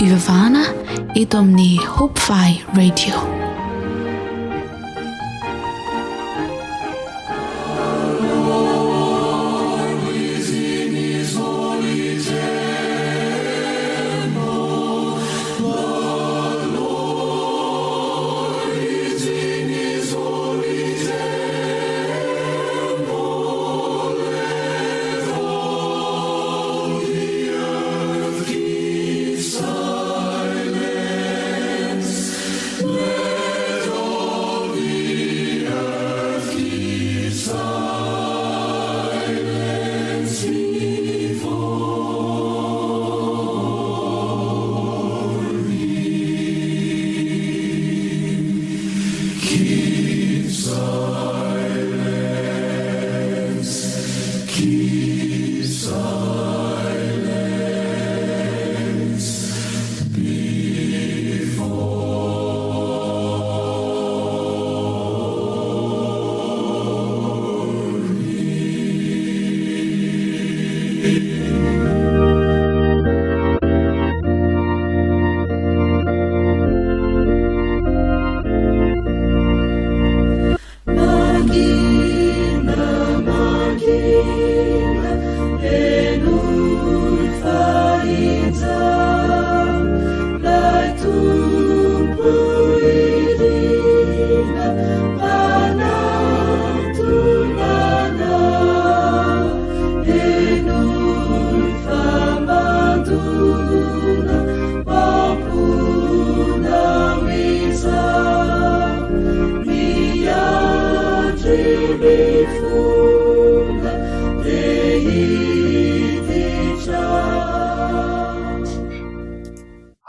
Fandaharana eto amin'ny Hopefy Radio.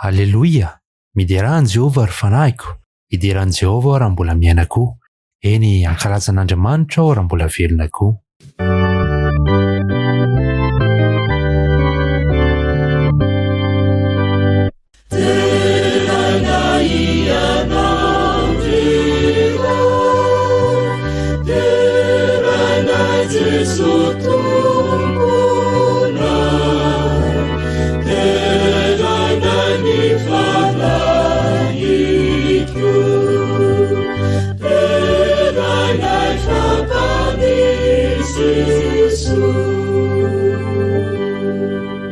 Alleloia, mideran Jehovah ary fanahiko, ideran Jehovah raha mbola miaina koa, eny ankalazan'Andriamanitra aho raha mbola velona koa.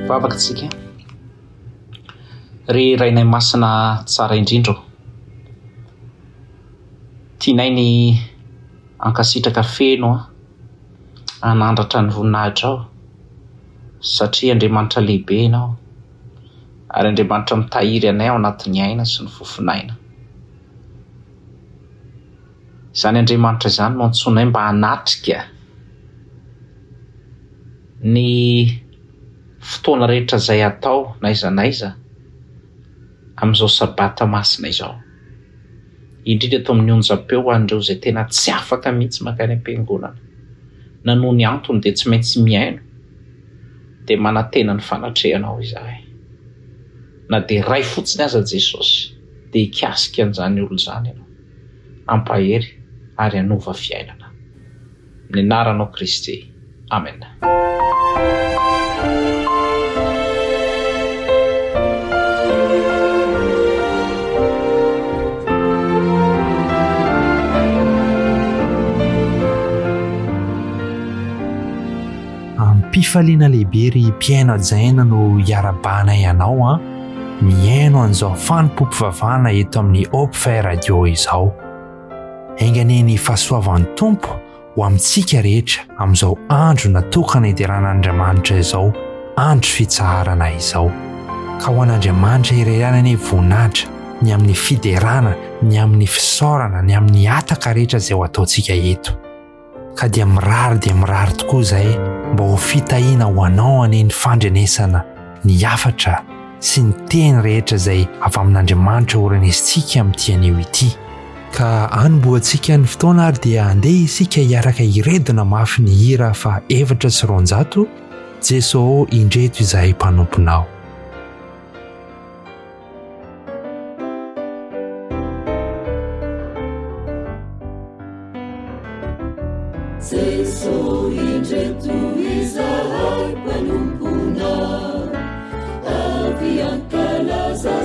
Vavakatsika ry rainay masina tsara indrindro, tianay ny ankasitraka feno anandratra ny voninahitra ao, satria Andriamanitra lehibe ianao ary Andriamanitra mitahiry anay ao anatin'ny aina sy ny fofinaina. Izany Andriamanitra izany no antsonay mba hanatrika ny fotoana rehetra izay atao naiza amin'izao sabata masina izao, indrindra eto amin'ny onjam-peo ho an'ireo izay tena tsy afaka mihitsy makany am-piangonana, na noho ny antony dia tsy maintsy miaino, dia manantena ny fanatrehanao izahay. Na dia ray fotsiny aza Jesosy, dia hikasika an'izany olo izany ianao, ampahery ary hanova fiainana. Amin'ny anaranao Kristy, amen. Mpifaliana lehibe ry mpiaino ajaina no hiarabanay ianao miaino an'izao Fanompoam-pivavahana eto amin'ny Hopfy Radio izao. Enganeny fahasoavan'ny Tompo ho amintsika rehetra amin'izao andro natokana hideran'Andriamanitra izao, andro fitsaharana izao. Ka ho an'Andriamanitra ireranany voninahitra ny amin'ny fiderana, ny amin'ny fisaorana, ny amin'ny ataka rehetra izay ho ataontsika eto. Ka dia mirary tokoa izay mba ho fitahiana ho anao aneny fandrenesana ny hafatra sy ny teny rehetra izay avy amin'Andriamanitra oranesintsika amin'ity anio ity. Ka anomboantsika ny fotoana ary dia andeha isika hiaraka iredona mafy ny hira fa 700 Jesosy indreto izahay mpanomponao. Jesosy indreto izahay mpanomponao, avy ankalaza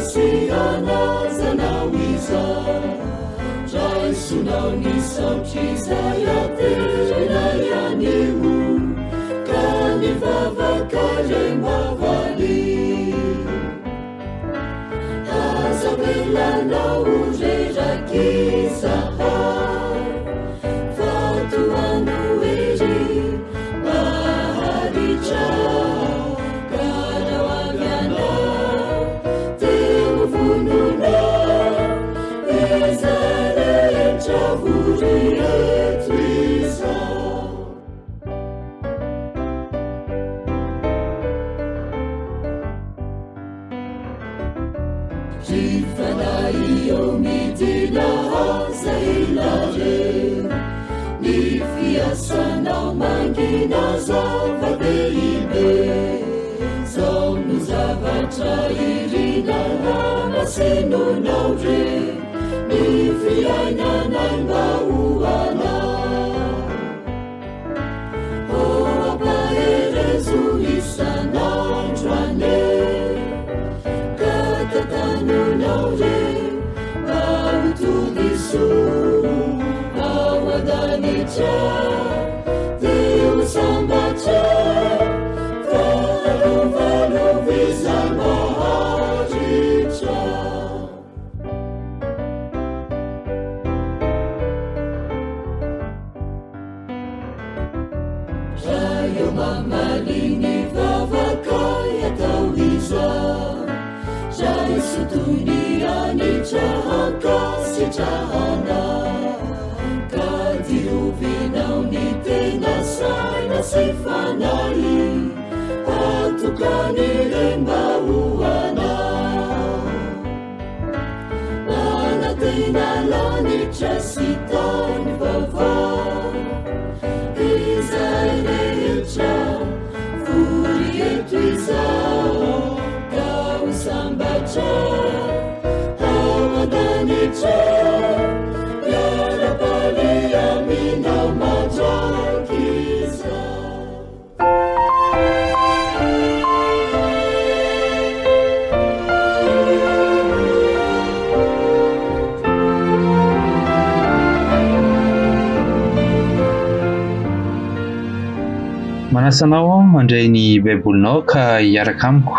Manasanao mandray ny baibolinao ka hiaraka amiko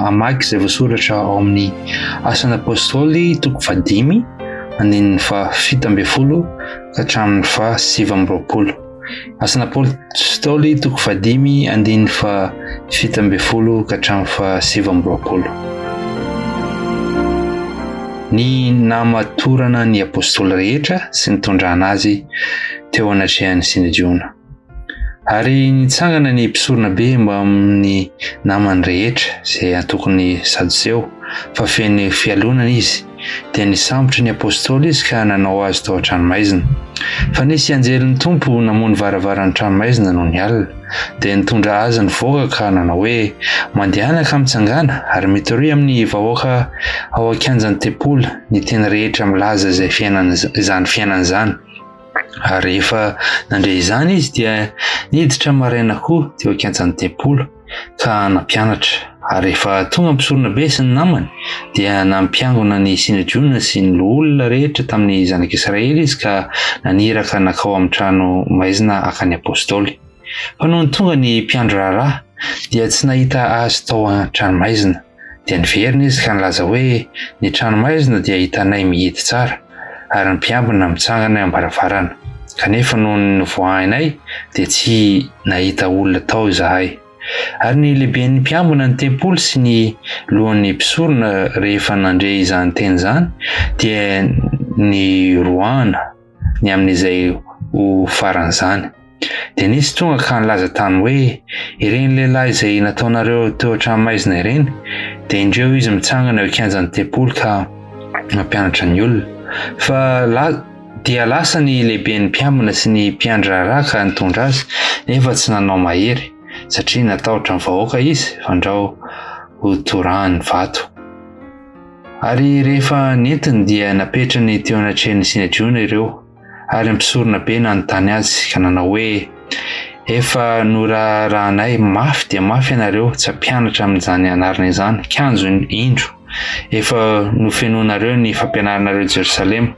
amaky izay voasoratra ao amin'ny asan'ny apôstôly toko 5 andininy fa 17 ka hatramin'ny fa 19. Asan'ny apôstôly toko 5 andininy fa 17 ka hatramin'ny fa 19. Ny namatorana ny apôstôly rehetra sy nitondrana azy teo anatrehan'ny sinajona. Ary nitsangana ny mpisorona be mba amin'ny namany rehetra izay antokony sadoseo fa feno fialonana izy, dia nisambotra ny apôstôly izy ka nanao azy tao an-tranomaizina. Fa nisy anjelin'ny tompo namony varavaran'ny tranomaizina no ny alina, dia nitondra azy nivoaka ka nanao hoe mandehanaka mitsangana ary mitory amin'ny vahoaka ao akanjan'ny tempoly ny teny rehetra milaza izay fiainana izany. Ary rehefa nandray izany izy dia niditra maraina koa teo akanjan'ny tempoly ka nampianatra. Ary rehefa tonga mpisorona be sy ny namany dia nampiangona ny sinajona sy ny olona rehetra tamin'ny zanak'Israely izy ka naniraka nakao amin'ny trano maizina akany apôstôly. Fa noho ny tonga ny mpiandro raharaha dia tsy nahita azy tao an-tranomaizina, dia niverina izy ka nilaza hoe ny tranomaizina dia hitanay mihidy tsara ary ny mpiambina mitsangana am-baravarana, kanefa noho ny voahainay dia tsy nahita olona tao izahay. Ary ny lehiben'ny mpiambina ny tempoly sy ny lohan'ny mpisorona rehefa nandray izany teny izany dia ny roana ny amin'izay ho faran'izany. Dia nisy tonga ka nilaza tany hoe ireny lehilahy izay nataonareo teo an-tranomaizina ireny dia indreo izy mitsangana eo akanjan'ny tempoly ka mampianatra ny olona. Fa dia lasa ny lehiben'ny mpiambina sy ny mpiandro raharaha ka nitondra azy, nefa tsy nanao mahery satria natahotra ny vahoaka izy fandrao ho torahany vato. Ary rehefa nentiny dia napetrany teo anatrehan'ny sinajona ireo, ary mpisorona be nanontany azy ka nanao hoe efa norarahanay mafy dia mafy ianareo tsy hampianatra amin'izany anarana izany, kianjo indro efa nofenoanareo ny fampianaranareo Jerosalema,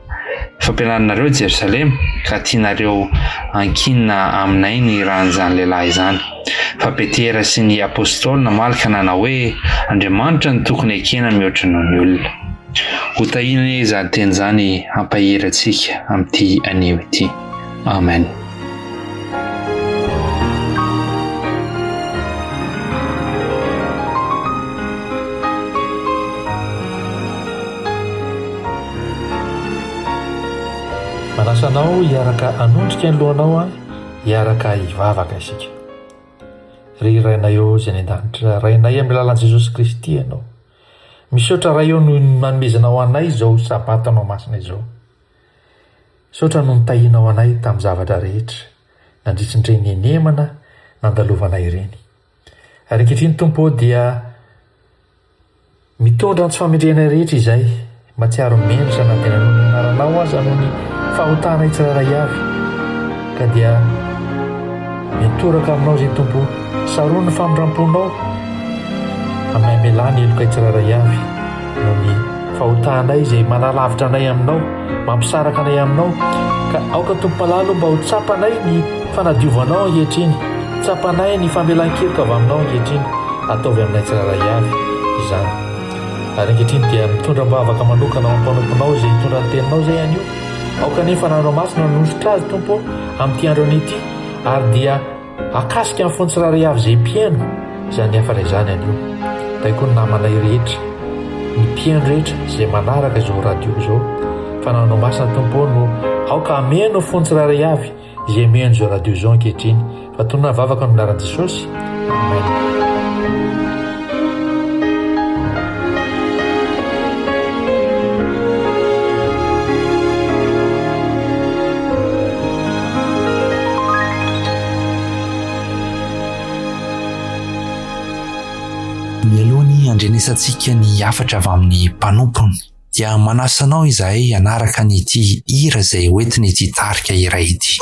fampianaranareo Jerosalema ka tianareo ankinina aminay ny ran'izany lehilahy izany. Fa Petera sy ny apôstôlina malaka nanao hoe Andriamanitra ny tokony ekena mihoatra noho ny olona. Ho tahina izany teny izany hampahery antsika amin'ity anio ity. Amen. Manasanao hiaraka anondrika ny lohanao hiaraka hivavaka isika. Ry rainay eo izay ny an-danitra, rainay amin'ny lalan'i Jesosy Kristy ianao. Misaotra ray eo no manomezanao anay izao sabata anao masina izao. Misaotra no nitahinao anay tamin'ny zavatra rehetra, nandritrin'ireny enemana nandalovanay ireny. Ary ankehitriny Tompo dia mitondra ny tsy famendrena rehetra izay, matsiaro mendrika na tena noho ny anaranao aza noho ny fahotana tsirairay avy, ka dia mitoraka aminao izay Tompo, saroa ny famindramponao amin'ny amelany eloka tsirairay avy noho ny fahotanay izay manalavitra anay aminao, mampisaraka anay aminao, ka aoka Tompo-palalo mba ho tsapanay ny fanadiovanao ankehitriny, tsapanay ny famelan-keloka avy aminao ankehitriny, ataovy aminay tsirairay avy izany. Ary ankehitriny dia mitondra mbavaka manokana ao ampanomponao izay hitondra ny teninao izay anio, aoka nefa nanao masina nondrotra azy Tompo amin'ity andro an'ity, ary dia akasika amin'ny fony tsirairay avy izay mpiaino izany hafa izany anio. Da koa ny namanay rehetra, ny mpiaino rehetra izay manaraka izao radio izao, fa nanao masina Tompo no aoka ameno fony tsirairay avy izay meno izao radio izao ankehitriny, fa tonona vavaka no anaran'i Jesosy. Amen. Mialohan'ny andrenesantsika ny afatra avy amin'ny mpanompony dia manasanao izahay hanaraka nyity hira izay hoentiny ity tarika iray ity.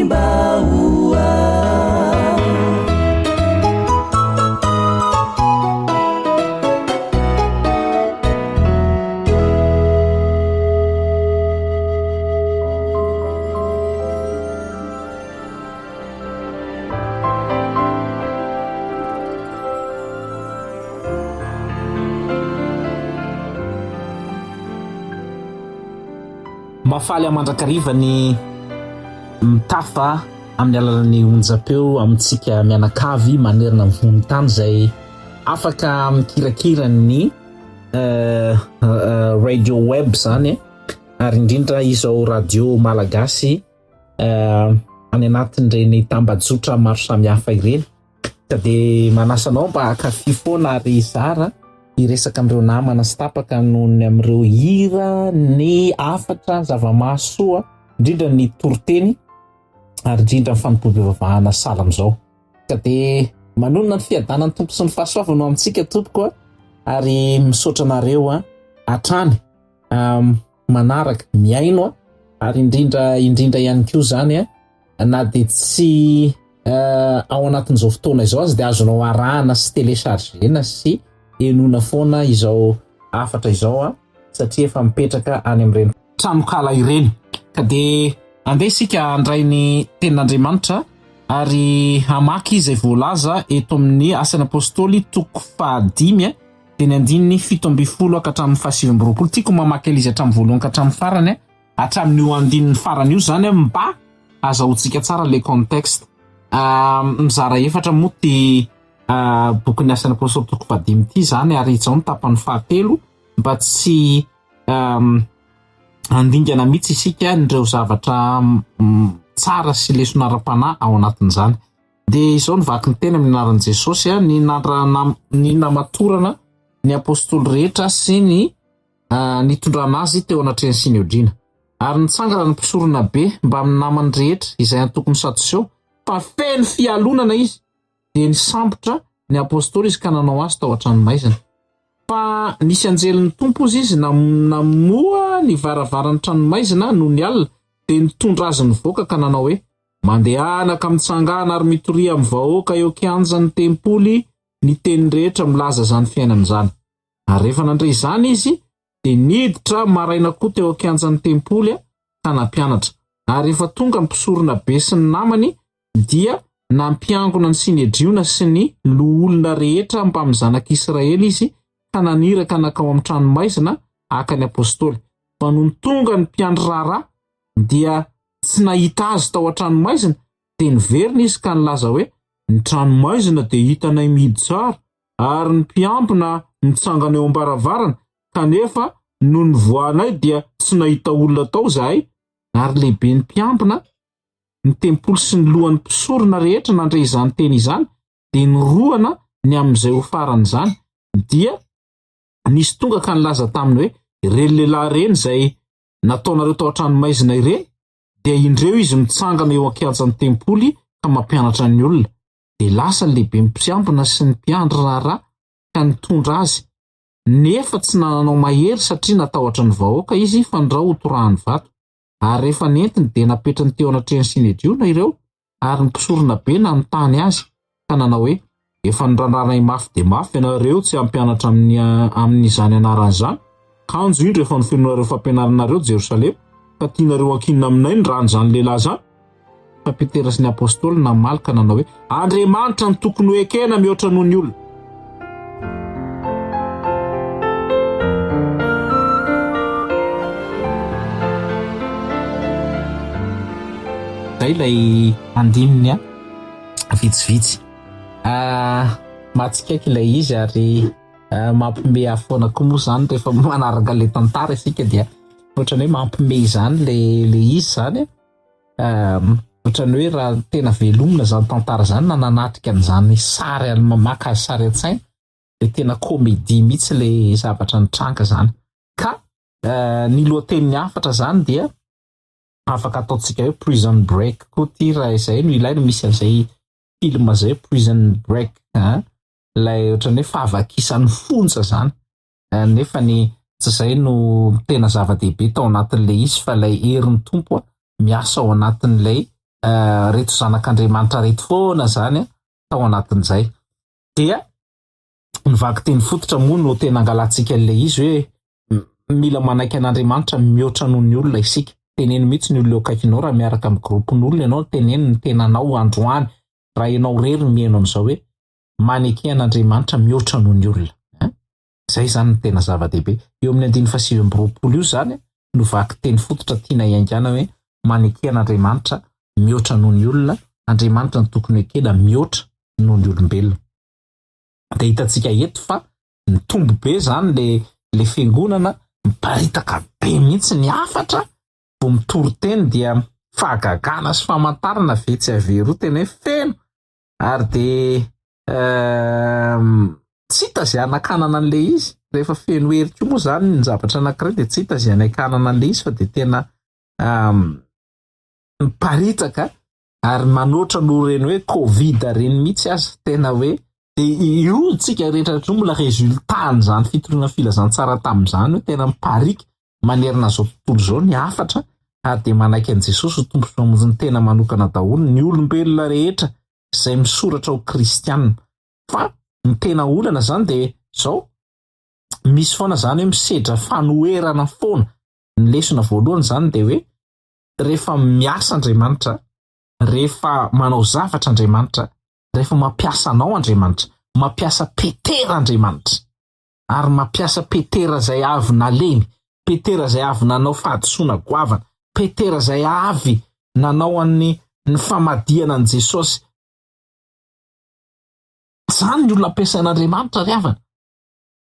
Baua. Mafaly amandrakariva ny mitafa amin'ny alalan'ny onjapeo amintsika mianakavy manerana ny vonin-tany zay afaka mikirakira ny radio web zany ary indrindra izao radio malagasy any anatin'ireny tambajotra maro samihafa ireny ka de manasanao mba akafy foana ary zara iresaka amin'ireo namana sy tapaka nohony amin'ireo hira ny afatra zava-mahasoa indrindra ny toroteny ary indrindra ny Fanompoam-pivavahana sala am'izao ka de manonona ny fiadanany tompo sy ny fahasoavana amintsika tompoko ary misaotra anareo hatrany manaraka miaino ary indrindra ihany koa zany na de tsy ao anatin'izao fotoana izao azy de azonao arahana sy téléchargena sy enona foana izao afatra izao satria efa mipetraka any amin'ireny tranokala ireny ka de andeha isika andray ny tenin'Andriamanitra ary hamaky izay voalaza eto amin'ny asan'ny apôstôly toko 5 teny andininy 7:70 ka hatramin'ny 7:20 tiako mamaky izy hatramin'ny voalohany ka hatramin'ny farany hatramin'ny io andininy farany io zany mba azahoantsika tsara le contexte mizara efatra moa ty bokin'ny asan'ny apôstôly toko 5 ty zany ary izao ny tapany 7 mba tsy andingana mihitsy isika nireo zavatra tsara sy lesonaram-panahy ao anatin'izany de izao nivaky ny tena amin'ny anaran'i Jesosy ny namatorana ny apôstôly rehetra sy ny nitondrana azy teo anatrehan'ny Sineodrina ary nitsangana ny mpisorona be mba amin'ny namany rehetra izay antokony Sadoseo fa feno fialonana izy de nisambotra ny apôstôly izy ka nanao azy tao an-tranomaizina fa nisy anjelin'ny tompo izy namoa ny varavaran'ny tranomaizina no ny alina de nitondra azy nivoaka ka nanao hoe mandehanaka mitsangana ary mitoria amin'ny vahoaka eo kianjan'ny tempoly ny teny rehetra milaza zany fiainana zany ary rehefa nandray izany izy de niditra maraina koa teo kianjan'ny tempoly ka nampianatra ary rehefa tonga mpisorona be sy ny namany dia nampiangona ny Sinedriona sy ny loolona rehetra mpamy zanak'Israely izy ka naniraka nakao amin'ny tranomaizina aka ny apôstôly fa no tonga ny mpiandry raharaha dia tsy nahita azy tao an-tranomaizina de niverina izy ka nilaza hoe ny tranomaizina de hitanay mihidy tsara ary ny mpiambina mitsangana eo ambaravarana kanefa no nivoanay dia tsy nahita olona tao zahay ary lehibe ny mpiambina ny tempoly sy ny lohan'ny mpisorona rehetra nandray izany teny izany de niroana ny amin'izay ho farany zany dia nisy tonga ka nilaza taminy hoe ireny lehilahy reny zay nataonareo tao an-tranomaizina ireny de indreo izy mitsangana eo ankianjan'ny tempoly ka mampianatra ny olona de lasa lehibe mpiambina sy ny mpiandry raharaha ka nitondra azy nefa tsy nananao mahery satria natahotra ny vahoaka izy fa ndrao hotorahany vato ary rehefa nentiny de napetrany teo anatrehan'ny Sinedriona ireo ary ny mpisorona be nanontany azy ka nanao hoe efa nirandranay mafy de mafy ianareo tsy ampianatra amin'izany anarany zany kanjo indro efa nofenonareo fampianaranareo Jerosalema ka tianareo ankinina aminay ny rany zany lehilahy zany fa Petera sy ny apôstôly namalaka nanao hoe Andriamanitra ny tokony ho ekena mihoatra noho ny olona ilay andininy vitsivitsy matsikaiky ilay izy ary mampime afoana koa moa zany rehefa manaraka le tantara isika dia ohatrany hoe mampime izany le izy zany ohatrany hoe raha tena velomina zany tantara zany na nanatrika an'izany sary maka sary an-tsaina de tena comédie mihitsy le zavatra nitranga zany ka ny lohateniny afatra zany dia afaka ataotsika hoe prison break koa ty raha izay no ilaina misy an'izay film zay prison break lay ohatrany hoe fahavakisan'ny fonja zany nefa ny tsy zay no tena zava-dehibe tao anatin'le izy fa lay herin'ny tompo miasa ao anatin'lay reto zanak'Andriamanitra reto foana zany tao anatin'izay. Dia nivaky teny fototra moa no tena angalantsika an'ilay izy hoe mila manaiky an'Andriamanitra mihoatra noho ny olona isika. Teneny mihitsy ny olona akaikinao raha miaraka amin'ny groupin'olona ianao teneny ny tenanao androany raha ianao rery mihaino an'izao hoe manaiky an'Andriamanitra mihoatra noho ny olona. Zay zany ny tena zava-dehibe. Eo amin'ny 1920 io zany no vaky teny fototra tiana iaingana hoe manaiky an'Andriamanitra mihoatra noho ny olona, Andriamanitra ny tokony ekena mihoatra noho ny olombelona. Dia hitantsika eto fa ny tombo be zany le fiangonana miparitaka be mihitsy ny afatra vao mitory teny dia fahagagana sy famantarana vetsy averoa tena hoe feno ary dia tsy hita zay anakanana an'ilay izy rehefa feno herika moa zany ny zavatra anankiray dia tsy hita zay anakanana an'ilay izy fa dia tena miparitaka ary manoatra no reny hoe Covid reny mihitsy aza tena hoe io tsika rehetra mbola resultat zany fitorina filazantsara tamin'izany hoe tena miparika manerana zao tontolo zao ny afatra ary dia manaiky an' Jesosy ho tompo famonjy ny tena manokana daholo ny olombelona rehetra izay misoratra ho kristianina. Fa ny tena olana zany dia zao misy foana zany hoe misedra fanoherana foana. Ny lesona voalohany zany dia hoe rehefa miasa Andriamanitra, rehefa manao zavatra Andriamanitra, rehefa mampiasa anao Andriamanitra, mampiasa petera Andriamanitra ary mampiasa petera zay avy nalemy, petera zay avy nanao fahadisoana goavana, petera zay avy nanao ny famadihana an' Jesosy. Zany ny olona ampiasain'Andriamanitra ry havana.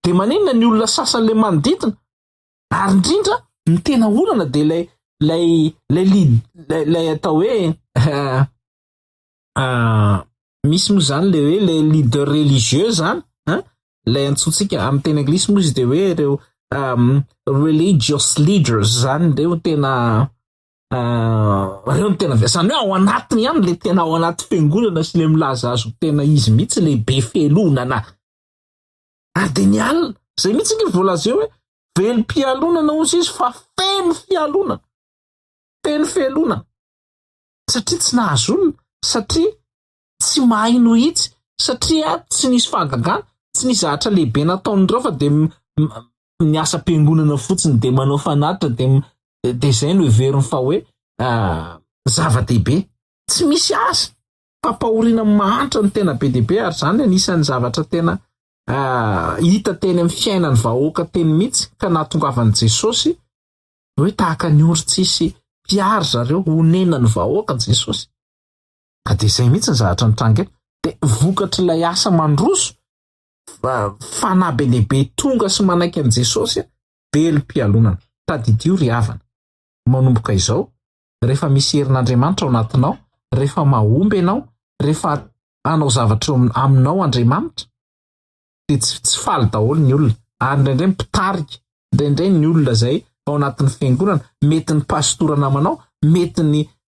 Dia maninona ny olona sasan'ilay manodidina ary indrindra ny tena olana dia lay atao hoe misy moa zany le hoe le leader religieux zany lay antsointsika amin'ny teny anglisy moa izy dia hoe ireo religious leaders zany reo tena zany hoe ao anatiny ihany le tena ao anaty fiangonana sy le milaza azo tena izy mihitsy le be fialonana ary dia ny alina zay mihitsy ny voalaza eo hoe velom-pialonana ozy izy fa feno fialonana, feno fialonana satria tsy nahazo olona, satria tsy mahay nohitsy, satria tsy nisy fahagagana, tsy nisy zahatra lehibe nataon'ireo fa dia miasa am-piangonana fotsiny dia manao fanatitra dia zay no heveriny fa hoe zava-dehibe. Tsy misy asa fampahoriana mahantra ny tena be dehibe ary zany anisan'ny zavatra tena hita teny amin'ny fiainan'ny vahoaka teny mihitsy ka nahatongavan'i Jesosy hoe tahaka ny ondry tsisy mpiary zareo honenan'ny vahoaka Jesosy. Ka dia zay mihitsy ny zavatra nitranga eto. Dia vokatry ilay asa mandroso fanahy be lehibe tonga sy manaiky an' Jesosy velom-pialonana. Tadidio ry havana. Manomboka izao rehefa misy herin'Andriamanitra ao anatinao, rehefa mahomby ianao, rehefa hanao zavatra aminao Andriamanitra dia tsy faly daholo ny olona ary indraindray mpitarika, indraindray ny olona zay ao anatin'ny fiangonana, mety ny pastora namanao, mety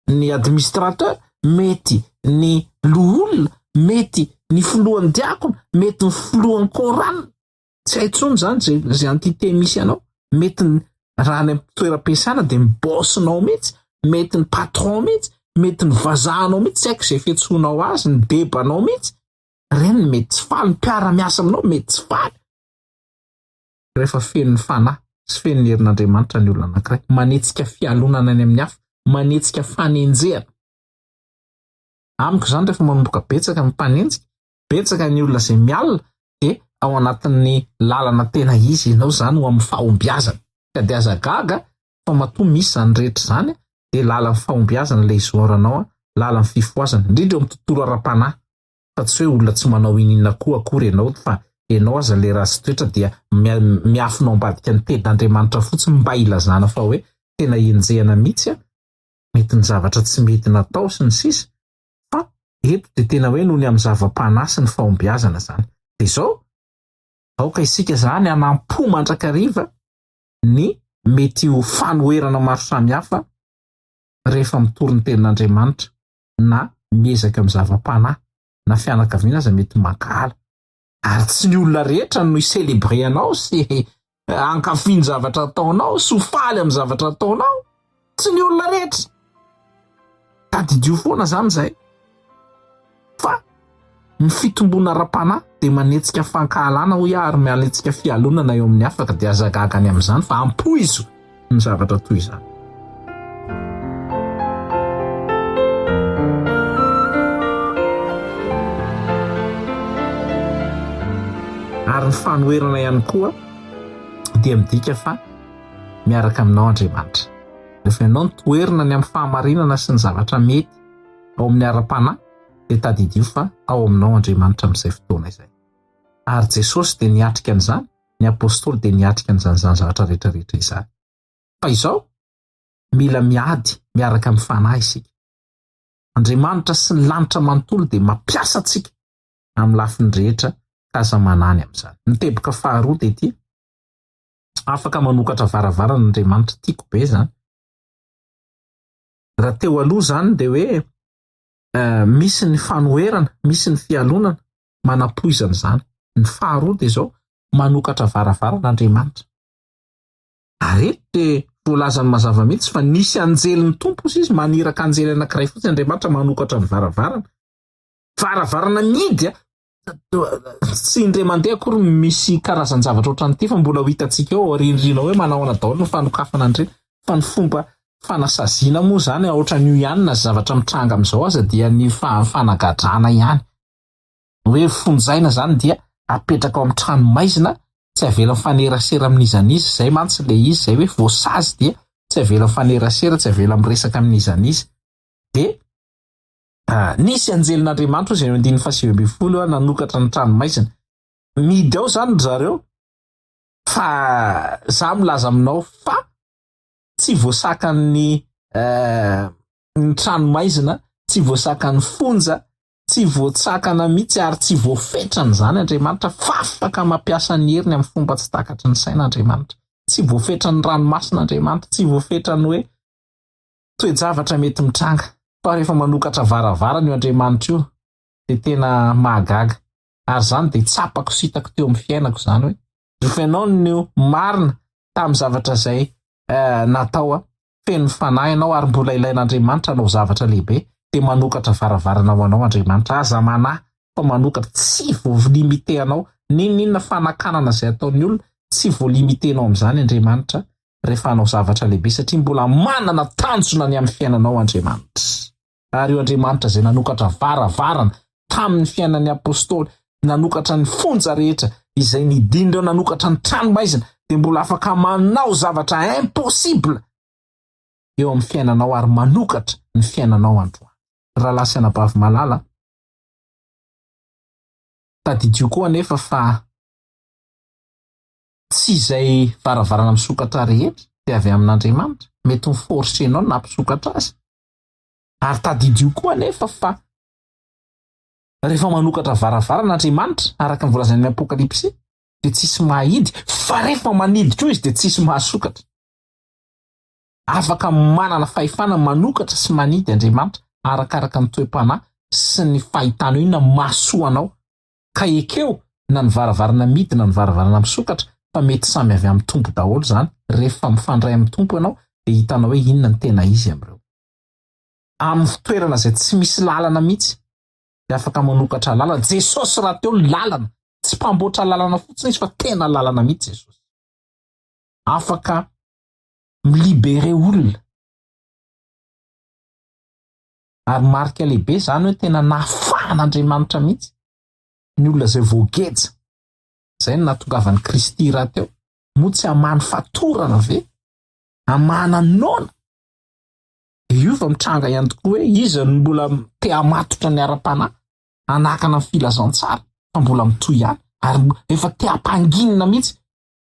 ny administrateur, mety ny loholona, mety ny filohan'ny diakona, mety ny filohan'ny korana. Tsy hay intsony zany zay antite misy ianao. Mety ny raha ny toeram-piasana dia mibosinao mihitsy, mety ny patron mihitsy, mety ny vazahanao mihitsy, tsy haiko izay fiantsoanao azy, ny debanao mihitsy. Reny mety tsy faly, ny mpiara-miasa aminao mety tsy faly. Rehefa feno ny fanahy sy feno ny herin'Andriamanitra ny olona anankiray, manetsika fialonana any amin'ny hafa, manetsika fanenjehana. Amiko zany rehefa manomboka betsaka ny mpanenjika, betsaka ny olona izay mialina dia ao anatin'ny lalana tena izy ianao zany ho amin'ny fahombiazana. Ka dia aza gaga fa matoa misy zany rehetra zany dia lalan'ny fahombiazana ilay izoranao, lalan'ny fifoazana, indrindra eo amin'ny tontolo ara-panahy. Fa tsy hoe olona tsy manao inona koa akory ianao fa ianao aza le raha sy toetra dia miafinao ambadika ny tenin'Andriamanitra fotsiny mba ilazana fa hoe tena enjehana mihitsy mety ny zavatra tsy mety natao sy ny sisa. Fa eto dia tena hoe noho ny amin'ny zava-panahy sy ny fahombiazana zany. Dia izao aoka isika zany hanampo mandrakariva ny mety ho fanoherana maro samihafa rehefa mitory ny tenin'Andriamanitra na miezaka amin'ny zava-panahy na fianakaviana aza mety mangala. Ary tsy ny olona rehetra no célébrer anao sy ankafy ny zavatra ataonao, sy ho faly amin'ny zavatra ataonao. Tsy ny olona rehetra. tadidio foana zany zay fa ny fitombona ara-panahy dia manetsika fankahalana ho ary manetsika fialonana eo amin'ny afaka dia azagagany amin'izany fa ampoizo ny zavatra toy izany. Ary ny fanoherana ihany koa dia midika fa miaraka aminao Andriamanitra. Rehefa ianao toerina ny amin'ny fahamarinana sy ny zavatra mety ao amin'ny ara-panahy dia tadidio fa ao aminao Andriamanitra amin'izay fotoana izay. Ary Jesosy dia niatrika an'izany, ny apôstôly dia niatrika an'izany zavatra rehetrarehetra izany. Fa izao mila miady miaraka amin'ny fanahy isika. Andriamanitra sy ny lanitra manontolo dia mampiasa antsika amin'ny lafiny rehetra kaza manany amin'izany. Ny teboka faharoa dia ity, afaka manokatra varavarana Andriamanitra, tiako be zany. Raha teo aloha zany dia hoe misy ny fanoherana, misy ny fialonana, manapoizana zany. Ny faharoa dia zao, manokatra varavarana Andriamanitra. Ary eto dia voalazany mazava mihitsy fa nisy anjelin'ny tompo izy maniraka anjely anankiray fotsiny Andriamanitra manokatra ny varavarana. Varavarana midy tsy indray mandeha akory misy karazan-javatra ohatran'ity fa mbola ho hitantsika eo rindrina hoe manao ana daholo ny fanokafana andreny. Fa ny fomba fanasaziana moa zany ohatran'io ihany na zavatra mitranga amin'izao aza dia ny fanagadrana ihany. Hoe fonjaina zany dia apetraka ao amin'ny trano maizina, tsy avela mifanerasera amin'izanizy, zay mantsy le izy zay hoe voasazy dia tsy avela mifanerasera, tsy avela miresaka amin'izanizy. Dia nisy anjelin'Andriamanitra izay 9:20 nanokatra ny trano maizina. Midy ao zany zareo fa za milaza aminao fa tsy voasakan'ny trano maizina, tsy voasakan'ny fonja, tsy voatsakana mihitsy ary tsy voafetrana zany Andriamanitra fa afaka mampiasa ny heriny amin'ny fomba tsy takatry ny sain'Andriamanitra. Tsy voafetrany ranomasina Andriamanitra, tsy voafetrany hoe toe-javatra mety mitranga. Fa rehefa manokatra varavarana io Andriamanitra io dia tena mahagaga. Ary zany dia tsapako sy hitako teo amin'ny fiainako zany hoe rehefa ianao no marina tamin'ny zavatra izay natao feno fanahy ianao ary mbola ilain'Andriamanitra anao zavatra lehibe dia manokatra varavarana ho anao Andriamanitra. Aza manahy fa manokatra tsy voalimitenao ninona fanakanana izay ataon'ny olona, tsy voalimitenao amin'izany Andriamanitra rehefa anao zavatra lehibe satria mbola manana tanjona ny amin'ny fiainanao Andriamanitra. Ary io Andriamanitra izay nanokatra varavarana tamin'ny fiainan'ny apôstôly, nanokatra ny fonja rehetra izay nidindra, nanokatra ny trano maizina dia mbola afaka manao zavatra impossible eo amin'ny fiainanao ary manokatra ny fiainanao androany. Raha lasa anabavy malala, tadidio koa anefa fa tsy izay varavarana misokatra rehetra dia avy amin'Andriamanitra, mety miforsenao na mpisokatra azy. Ary tadidio koa anefa fa rehefa manokatra varavarana Andriamanitra araka ny voalazany amin'ny Apokalipsy dia tsisy mahidy, fa rehefa manidy koa izy dia tsisy mahasokatra. Afaka manana fahefana manokatra sy manidy Andriamanitra arakaraka ny toe-panahy sy ny fahitana inona mahasoanao. Ka ekeo na ny varavarana midy na ny varavarana misokatra fa mety samy avy amin'ny tompo daholo zany. Rehefa mifandray amin'ny tompo ianao dia hitanao hoe inona ny tena izy amin'ireo. Amin'ny fitoerana izay tsy misy lalana mihitsy dia afaka manokatra lalana. Jesosy raha teo lalana, tsy mpamboatra lalana fotsiny izy fa tena lalana mihitsy Jesosy. Afaka milibere olona. Ary marika lehibe zany hoe tena nahafahan'Andriamanitra mihitsy ny olona izay voageja. Izay no nahatongavany Kristy raha teo. Moa tsy hamany fatorana ve? Hamana nona. Io fa mitranga ihany tokoa hoe izy mbola te hamatotra ny ara-panahy, hanakana ny filazantsara fa mbola mitoy ihany ary efa te hampanginina mihitsy.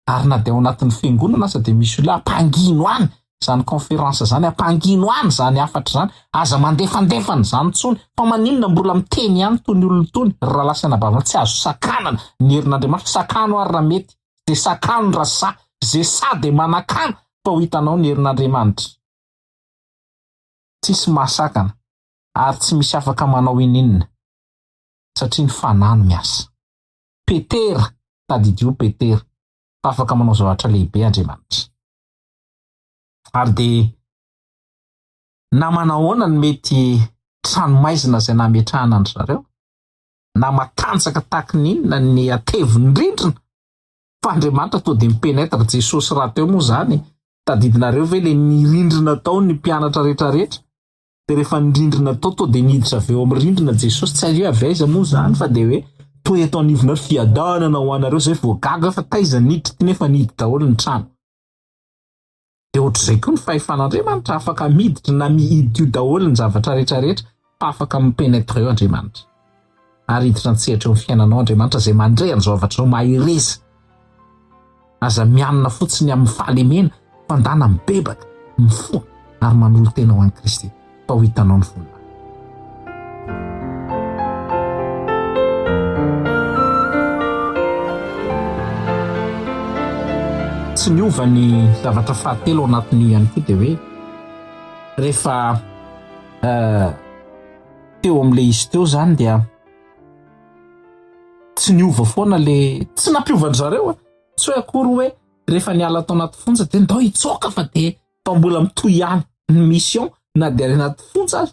Ary na dia ao anatin'ny fiangonana aza dia misy olona hampangino any zany konferansa zany, hampangino any zany afatra zany, aza mandefandefana zany tsony fa maninona mbola miteny ihany tony olona tony. Raha lasa anabavana tsy azo sakanana ny herin'Andriamanitra. Sakano ary raha mety dia sakano raha sa, zay sa dia manakana fa ho hitanao ny herin'Andriamanitra. Tsisy mahasakana ary tsy misy afaka manao ininina satria ny fanahy no miasa. Petera, tadidio Petera, fa afaka manao zavatra lehibe Andriamanitra. Ary dia na manahoana ny mety tranomaizina izay nametrahana andry zareo, na matanjaka tahaka n'inona ny ateviny rindrina, fa Andriamanitra to dia mipenetra Jesosy raha teo moa zany. Tadidinareo ve le nirindrina tao ny mpianatra rehetrarehetra, dia rehefa nirindrina tao to dia niditra avy eo amin'ny rindrina Jesosy, tsy ary avy aiza moa zany fa dia hoe toy eto anivonareo fiadanana ho anareo zay voagaga fa taiza niditra ty nefa nidy daholo ny trano. Dia ohatr'izay koa ny fahefan'Andriamanitra, afaka miditra na mihidy io daholo ny zavatra rehetrarehetra, fa afaka mipenetra eo Andriamanitra. Ary hiditra antsehatra eo amin'ny fiainanao Andriamanitra zay mandray ny zavatra ao mahiresa. Aza mianina fotsiny amin'ny fahalemena, fandana mibebaka, mifoa ary manolo tena ho an'i Kristy. Pa ho hitanao ny vonina. Tsy niova ny zavatra fahatelo ao anatin'io ihany koa dia hoe rehefa teo amin'ilay izy teo zany dia tsy niova foana le tsy nampiovany zareo tsy hoe akory hoe rehefa niala tao anaty fonja dia ndao hitsoaka fa dia fa mbola mitoy ihany ny mission na dia anaty fonja azy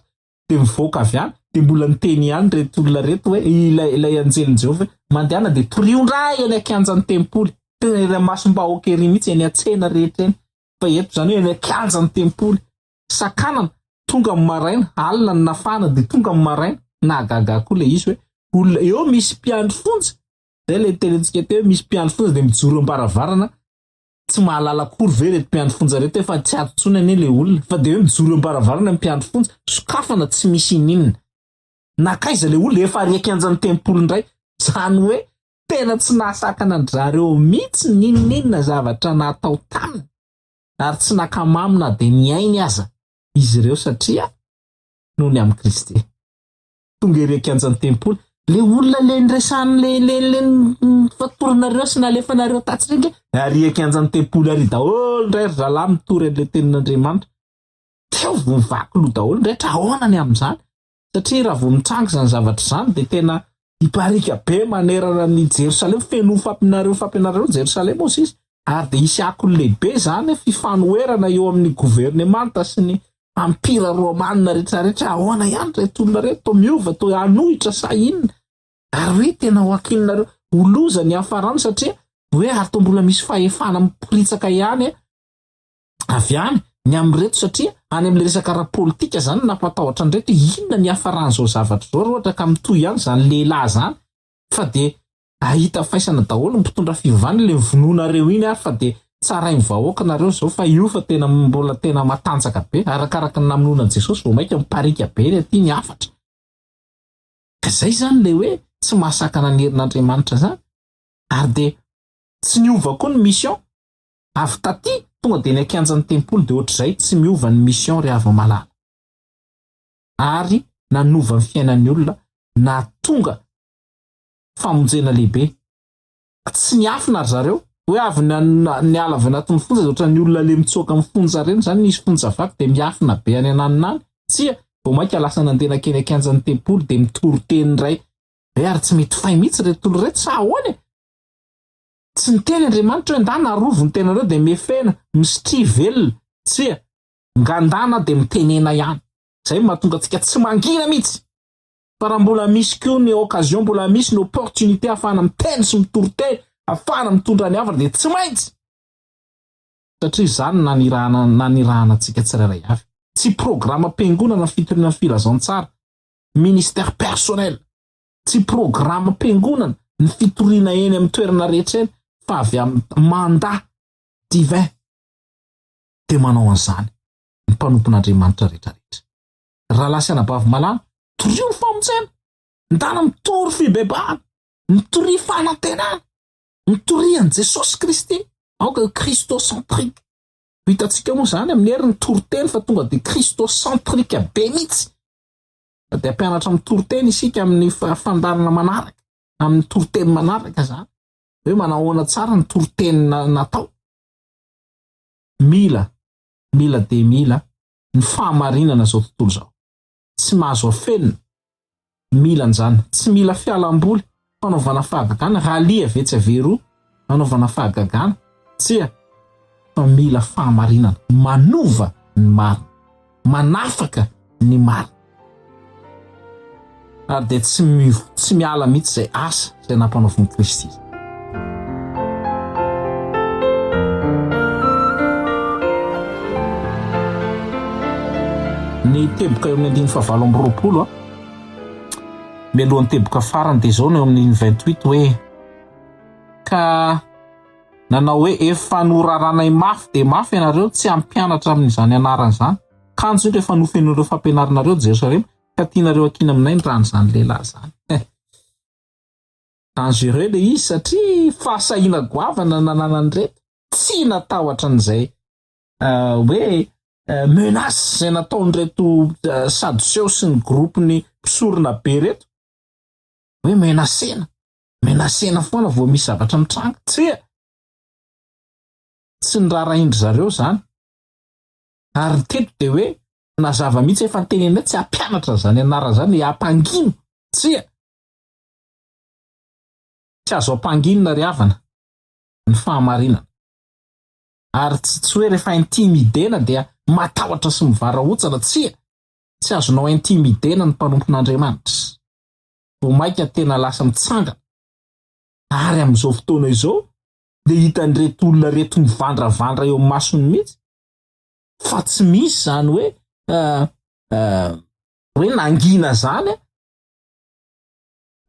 dia mivoaka avy any dia mbola miteny ihany reto olona reto hoe ilay anjelin Jehovah mandehana dia toriondray eny akanjan'ny tempoly, tena masom-bahoaka ery mihitsy eny an-tsena rehetra eny, fa eto zany hoe eny akanjan'ny tempoly sakanana tonga amin'ny maraina, alina ny nafana dia tonga amin'ny maraina, nahagaga koa le izy hoe olona eo misy mpiandry fonja. Zay le telentsika teo misy mpiandry fonja dia mijoro am-baravarana, tsy mahalala akory ve reto mpiandry fonja reto efa tsy atotsona anie le olona, fa dia hoe mijoro am-baravarana mpiandry fonja, sokafana tsy misy inona. Nakaiza le olona efa ary akanjan'ny tempoly indray, zany hoe tena tsy nahasakana andry zareo mihitsy ninona zavatra natao taminy, ary tsy nakamamina dia niainy aza izy ireo satria noho ny amin'ny Kristy. Tonga ery akanjan'ny tempoly, le olona le niresany le fatorinareo sy nalefanareo tatsirenge ary akanjan'ny tempoly ary daholo ndray ry zalahy mitory an'ilay tenin'Andriamanitra. Teo vao mivaky loha daholo ndraitra ahoanany amin'izany, satria raha vao mitrangy zany zavatra zany dia tena hiparika be manerana ny Jerosalema, feno fampianareo Jerosalema ozy izy, ary dia hisy akony lehibe zany fifanoherana eo amin'ny governemanta sy ny ampira romanina rehetrarehetra. Ahoana ihany reto olona reto, to miova to hanohitra sa inona, ary hoe tena ho akinonareo holoza ny hafarano, satria hoe ary to mbola misy fahefana mipiritsaka ihany avy any ny amin'reto, satria any amin'ilay resaka ara-politika zany nampatahotra an'ireto inona ny hafarano zao zavatra zao ohatra ka mitohy ihany zany lehilahy zany, fa dia ahita faisana daholo mpitondra fivavahana le vononareo iny ary, fa dia tsarainy vahoaka nareo zao, fa io fa tena mbola tena matanjaka be arakaraka ny namonoana Jesosy vao maika miparika be ny aty ny afatra. Ka zay zany le hoe tsy mahasakana ny herin'Andriamanitra zany, ary dia tsy niova koa ny mission avy taty tonga dia ny akanjan'ny tempoly, dia ohatr'izay tsy miova ny mission rehefa malala, ary nanova ny fiainan'ny olona na tonga famonjena lehibe. Tsy niafina ry zareo hoe avy niala avy anatin'ny fonja dia ohatran'ny olona le mitsoaka amin'ny fonja reny zany, nisy fonja vaky dia miafina be any ananiny, tsia vao maika lasa nandena keny akanjan'ny tempoly dia mitory teny ray hoe ary tsy mety fay mihitsy reto olona reto sa ahoana e? Tsy niteny Andriamanitra hoe ndana arovo ny tenareo dia mefena misitry velona, tsia ngandana dia mitenena ihany. Zay mahatonga antsika tsy mangina mihitsy, fa raha mbola misy koa ny occasion, mbola misy ny opportunité ahafahana miteny sy mitory teny, ahafahana mitondra ny havatra dia tsy maintsy, satria zany nanirahana antsika tsirairay avy. Tsy programa am-piangonana fitoriana ny filazantsara, ministère personnel, tsy programa am-piangonana ny fitoriana eny amin'ny toerana rehetra eny, fa avy amin'ny mandat divin. Dia manao an'izany ny mpanompon'Andriamanitra rehetrarehetra. Raha lasa anabavy malama, torio ny famonjena, ndana mitory fibebahana, mitory fanantenana, mitory an'i Jesosy Kristy, aoka kristocentrique. Hitantsika moa zany amin'ny hery ny toriteny fa tonga dia kristocentrique be mihitsy. Dia ampianatra mitory teny isika amin'ny fandarana manaraka, amin'ny toriteny manaraka zany, hoe manahoana tsara ny toriteny natao. Mila dia mila ny fahamarinana zao tontolo zao, tsy mahazo afenina mila an'izany, tsy mila fialam-boly, fanaovana fahagagana, rahalia vetsy averoa fanaovana fahagagana, tsia fa mila fahamarinana manova ny marina. manafaka ny marina. Ary dia tsy miala mihitsy izay asa izay nampanaoviny Kristy. Ny teboka eo amin'ny 1920 mialohan'ny teboka farany dia izao no eo amin'ny 28 hoe ka nanao hoe efa noraranay mafy dia mafy ianareo tsy ampianatra amin'izany anarana izany. Kanjo rehefa nofen'ireo fampianaranareo Jerusalema ka tianareo akina aminay ny ran'izany lehilahy izany. Dangereux izy satria fahasahiana goavana nananany reto tsy natahotra an'izay hoe menace izay nataon'ireto Sadoseo sy ny gropony mpisorona be reto hoe menasena foana vao misy zavatra mitranga. Tsy nirarahindry zareo zany. Ary teto dia hoe nazava mihitsy efa tenenay tsy hampianatra zany anarana zany hampangino. Tsy azo hampanginona ry havana ny fahamarinana. Ary tsy hoe rehefa intimidena dia matahotra sy mivarahotsana. Tsy azonao intimidena ny mpanompon'Andriamanitra. Vao maika tena lasa mitsangana. Ary amin'izao fotoana izao dia hitan'ireto olona reto mivandravandra eo amin'ny masony mihitsy fa tsy misy zany hoe nangina zany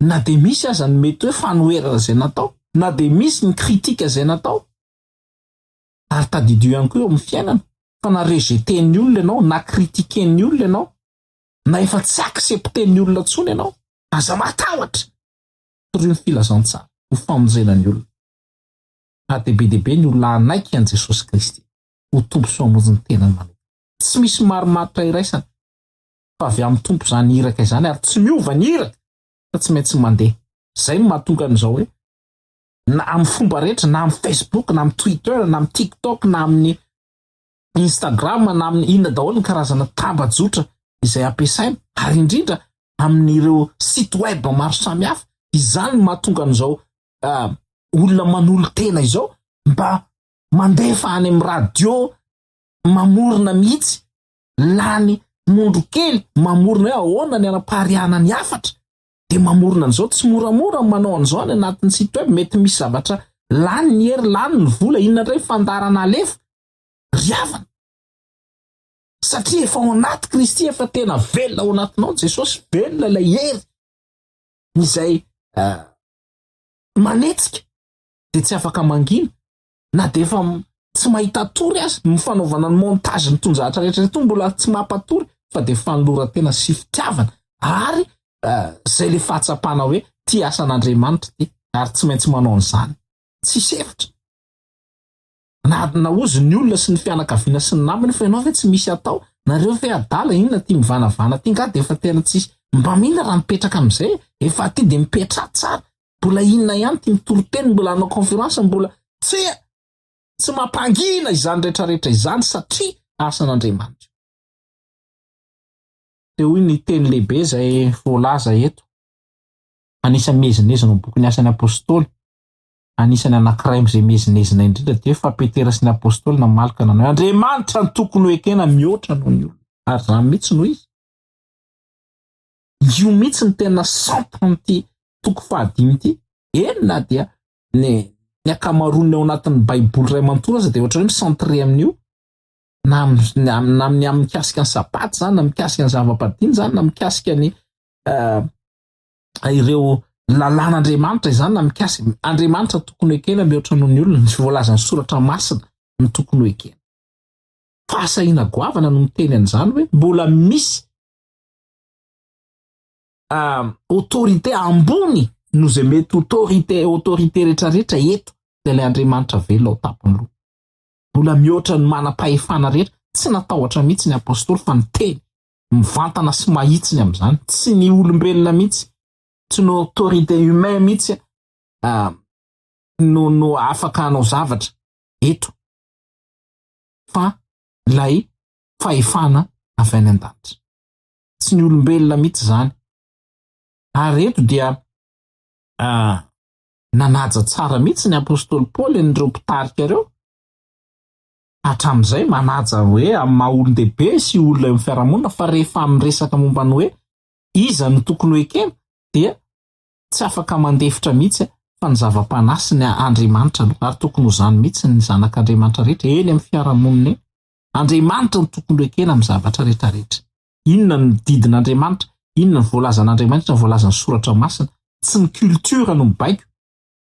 na dia misy aza ny mety hoe fanoherana izay natao, na dia misy ny kritika izay natao. Ary tadidio ihany koa eo amin'ny fiainana fa na rejeten'ny olona ianao, na kritiken'ny olona ianao, na efa tsy aksepten'ny olona intsony ianao, aza matahotra toy ny filazantsara ho famonjenan'ny olona. Ary dia be dia be ny olona anaiky an' Jesosy Kristy ho tompo sy hamonjy ny tenany manokana. Tsy misy marimaritra iraisana fa avy amin'ny tompo izany iraka izany, ary tsy miova ny iraka fa tsy maintsy mandeha. Izay no mahatonga an'izao hoe na amin'ny fomba rehetra, na amin'ny Facebook, na amin'ny Twitter, na amin'ny TikTok, na amin'ny Instagram, na amin'ny inona daholo ny karazana tambajotra izay ampiasaina, ary indrindra amin'ireo site web maro samihafa. Izany no mahatonga an'izao olona manolo tena izao mba mandefa any amin'ny radio, mamorona mihitsy lany mondro kely, mamorona hoe ahoana ny anam-pahariana ny hafatra. Dia mamorona an'izao tsy moramora manao an'izao any anatin'ny site web. Mety misy zavatra lany ny hery, lany ny vola, inona indray fandarana alefa ry havana. Satria efa ao anaty Kristy, efa tena velona ao anatinao Jesosy, velona ilay hery izay manetsika dia tsy afaka mangina, na dia efa tsy mahita tory aza. Mifanaovana ny montage ny tonjahatra rehetra mbola tsy mampatory, fa dia fanoloran-tena sy fitiavana ary izay le fahatsapana hoe ty asan'Andriamanitra ty, ary tsy maintsy manao an'izany. Tsy sefitra na ozy ny olona sy ny fianakaviana sy ny namany fa ianao ve tsy misy atao? Nareo ve adala inona ty mivanavana ty nga dia efa tena tsisy. Mba mihina raha mipetraka amin'izay, efa ty dia mipetra tsara. Mbola inona ihany ty mitoroteny, mbola hanao konferansa, mbola tsy mampangina izany rehetrarehetra izany satria asan'Andriamanitra. Dia hoy ny teny lehibe izay voalaza eto, anisany mezinezina ny boky ny Asan'ny Apôstôly, anisany anankiray amin'izay mezinezina indrindra dia fa Petera sy ny Apôstôly namalaka nanao Andriamanitra ny tokony ho ekena mihoatra noho ny olona. Ary zany mihitsy no izy. Io mihitsy ny tena centre n'ity toko 15 ity. Enina dia ny akamaroany ao anatin'ny Baiboly iray manontolo aza dia ohatra hoe micentre amin'io, na amin'ny mikasika ny sABATA zany, na mikasika ny zava-padiny zany, na mikasika ny ireo lalàn'Andriamanitra izany, na mikasika Andriamanitra tokony ho ekena mihoatra noho ny olona. Ny voalaza ny soratra masina ny tokony ho ekena. Fahasahiana goavana no miteny an'izany hoe mbola misy autorité ambony no izay mety autorité rehetrarehetra eto dia ilay Andriamanitra velona ao tapony loha. Mbola mihoatra ny manam-pahefana rehetra. Tsy natahotra mihitsy ny apôstôly fa niteny mivantana sy mahitsiny amin'izany. Tsy ny olombelona mihitsy, tsy ny autorité humain mihitsy no afaka hanao zavatra eto, fa ilay fahefana avy any an-danitra. Tsy ny olombelona mihitsy izany. Ary eto dia nanaja tsara mihitsy ny apôstôly Paoly ireo mpitarika ireo Hatramin'izay manaja hoe amin'ny maha-olon-dehibe sy olona amin'ny fiarahamonina fa rehefa amin'ny resaka momba ny hoe iza no tokony ho ekena dia tsy afaka mandefitra mihitsy fa ny zava-panasy ny Andriamanitra aloha ary tokony ho zany mihitsy ny zanak'Andriamanitra rehetra eny amin'ny fiarahamonina eny. Andriamanitra no tokony ho ekena amin'ny zavatra rehetrarehetra. Inona ny didin'Andriamanitra, inona ny voalazan'Andriamanitra, ny voalazan'ny soratra masina, tsy ny kultura no mibaiko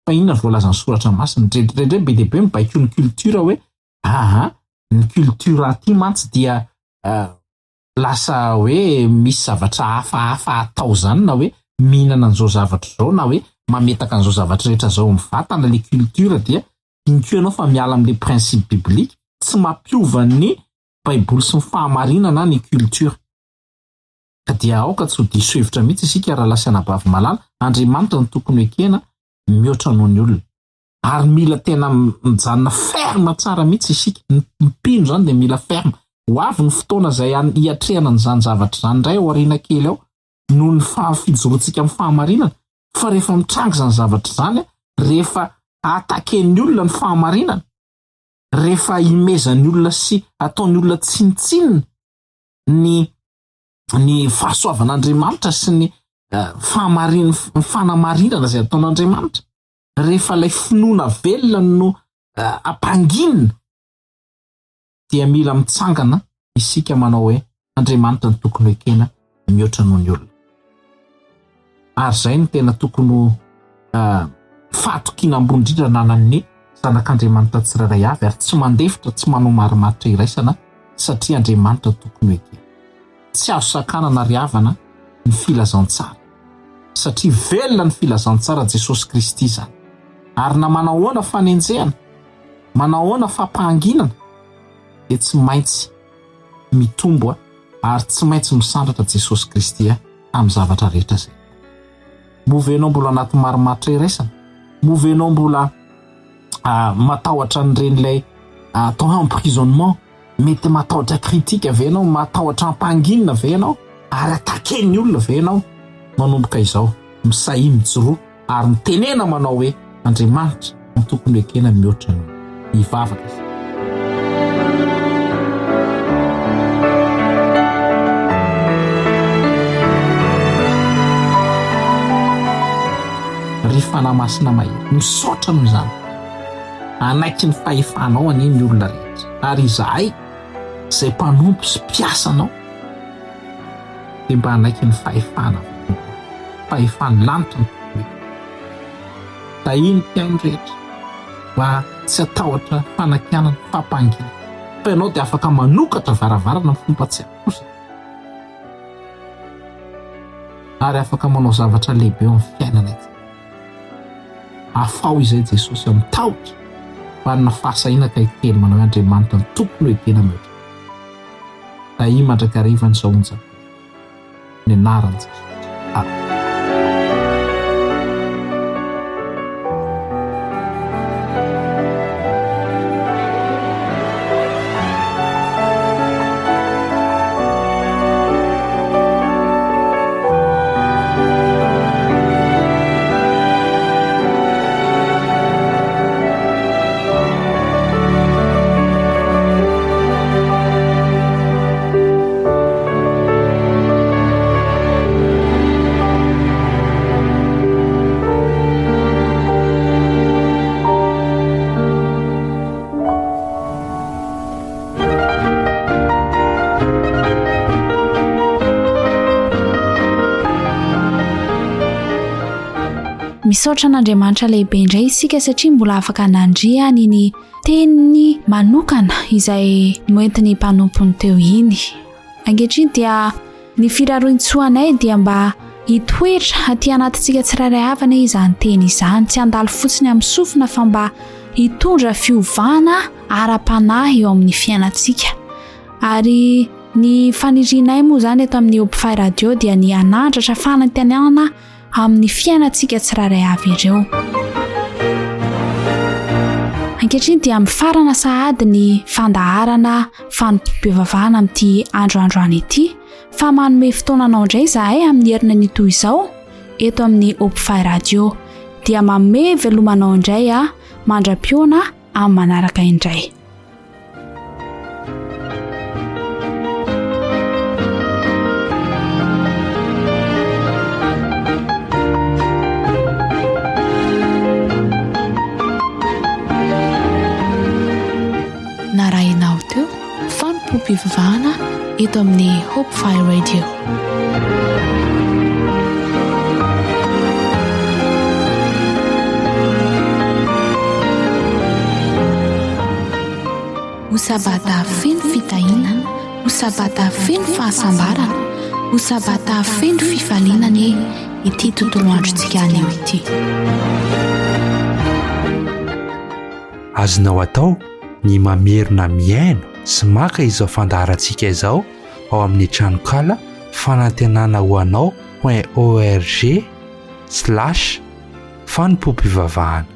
fa inona ny voalazan'ny soratra masina. Ndrendrendre be dia be mibaiko ny kultura hoe ny kultura aty mantsy dia lasa hoe misy zavatra hafa atao zany na hoe mihinana an'izao zavatra zao na hoe mametaka an'izao zavatra rehetra zao amin'ny vatana. Le kultura dia inkeo ianao fa miala amin'le principe biblika, tsy mampiova ny baiboly sy ny fahamarinana ny kultura. Ka dia aoka tsy ho diso hevitra mihitsy isika raha lasa anabavy malala. Andriamanitra no tokony ho ekena mihoatra noho ny olona. Ary mila tena mijanona ferme tsara mihitsy isika. Mpino zany dia mila ferme. Ho avy ny fotoana izay hiatrehana n'izany zavatra zany indray ao aoriana kely ao noho ny fijoroantsika amin'ny fahamarinana. Fa rehefa mitranga izany zavatra zany, rehefa ataken'ny olona ny fahamarinana, rehefa imezan'ny olona sy ataon'ny olona tsinitsinina ny fahasoavan'Andriamanitra sy ny fanamarinana izay ataon'Andriamanitra, rehefa ilay finoana velona no ampanginina, dia mila mitsangana isika manao hoe Andriamanitra ny tokony ho ekena mihoatra noho ny olona. Ary izay no tena tokony fatokiana ambony indrindra nanan'ny zanak'Andriamanitra tsirairay avy ary tsy mandefitra, tsy manao marimaritra iraisana satria Andriamanitra tokony ho ekena. Tsy azo sakanana ary havana ny filazantsara satria velona ny filazantsara Jesosy Kristy zany. Ary na manao ahoana fanenjehana, manao ahoana fampanginana dia tsy maintsy mitombo ary tsy maintsy misandratra Jesosy Kristy amin'ny zavatra rehetra izay. Movenao mbola anaty marimaritra iraisana, movenao mbola matahotra an'iren'ilay atao emprisonnement, mety matahotra kritika ve ianao, matahotra ampanginana ve ianao, ary ataken'ny olona ve ianao. Manomboka izao misahy mijoroa ary mitenena manao hoe Andriamanitra no tokony ho ekena mihoatra ny ivavaka izy. Ry fanahy masina mahery, misaotra amin'izany. Anaiky ny fahefanao aneny ny olona rehetra. Ary izahay izay mpanompo sy mpiasanao dia mba anaiky ny fahefana, fahefany lanitra ny tokoe. Da iny mpiaino rehetra mba tsy atahotra fanakianana, fampangina. Fa ianao dia afaka manokatra varavarana amin'ny fomba tsy akosa. Ary afaka manao zavatra lehibe eo amin'ny fiainana ity. Afao izay Jesosy amin'ny tahotra manana fahasahiana kely manao hoe Andriamanitra ny tokony ho ekena mihoatra. Da i mandrakariva ny zaonja ny anaran'i Jesosy. Misaotra an'Andriamanitra lehibe indray isika satria mbola afaka nandria ny teniny manokana izay noentiny mpanompony teo iny. Ankehitriny dia ny firarointsoanay dia mba hitoetra aty anatintsika tsirairay avana izany teny izany, tsy handalo fotsiny amin'ny sofina fa mba hitondra fiovana ara-panahy eo amin'ny fiainantsika. Ary ny fanirianay moa zany eto amin'ny Hopefy Radio dia ny anandratra fanantenana amin'ny fiainantsika tsirairay avy ireo. Ankehitriny dia mifarana sahady ny fandaharana Fanompoam-pivavahana amin'ity androandroany ity, fa manome fotoananao indray izahay amin'ny herina nytoy izao eto amin'ny Hopefy Radio dia manome velomanao indray mandra-piona amin'ny manaraka indray. Fanompoam-pivavahana eto amin'ny Hopefy Radio. Ho sabata feno fitahinana, ho sabata feno fahasambarana, ho sabata feno fifalinana ity tontolo androntsika anio ity. Azonao atao ny mamerina miaino sy maka izao fandaharantsika izao ao amin'ny tranokala fanantenana ho anao.org/Fanompoam-pivavahana.